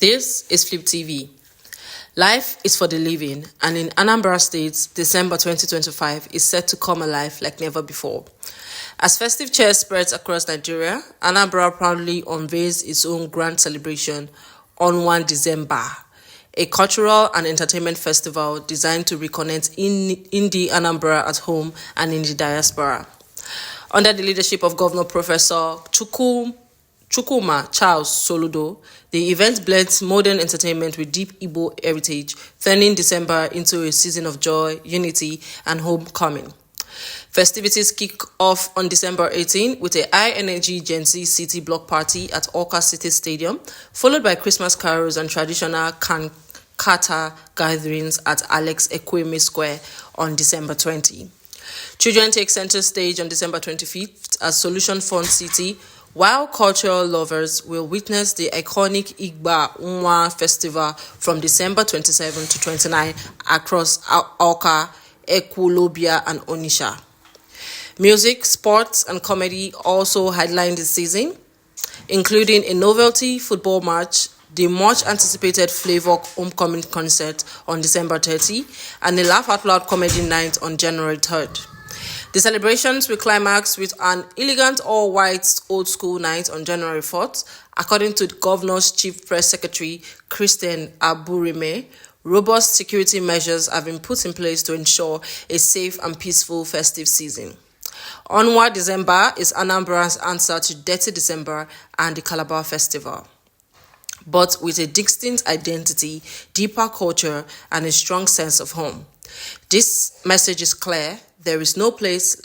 This is Flip TV. Life is for the living, and in Anambra State, December 2025 is set to come alive like never before. As festive cheer spreads across Nigeria, Anambra proudly unveils its own grand celebration, Ọnwa Dezemba, a cultural and entertainment festival designed to reconnect indie Anambra at home and in the diaspora. Under the leadership of Governor Professor Chukwuma Charles Soludo, the event blends modern entertainment with deep Igbo heritage, turning December into a season of joy, unity, and homecoming. Festivities kick off on December 18 with a high-energy Gen Z city block party at Awka City Stadium, followed by Christmas carols and traditional kata gatherings at Alex Ekweme Square on December 20. Children take center stage on December 25th at Solution Fund City, while cultural lovers will witness the iconic Ịgba Mmanwụ festival from December 27 to 29 across Awka, Ekwulobia, and Onitsha. Music, sports, and comedy also headline this season, including a novelty football match, the much-anticipated Flavor Homecoming concert on December 30, and a laugh-out-loud comedy night on January 3rd. The celebrations will climax with an elegant all-white old-school night on January 4th. According to the Governor's Chief Press Secretary, Christian Aburime, robust security measures have been put in place to ensure a safe and peaceful festive season. Ọnwa Dezemba is Anambra's answer to Detty December and the Calabar Festival, but with a distinct identity, deeper culture, and a strong sense of home. This message is clear: there is no place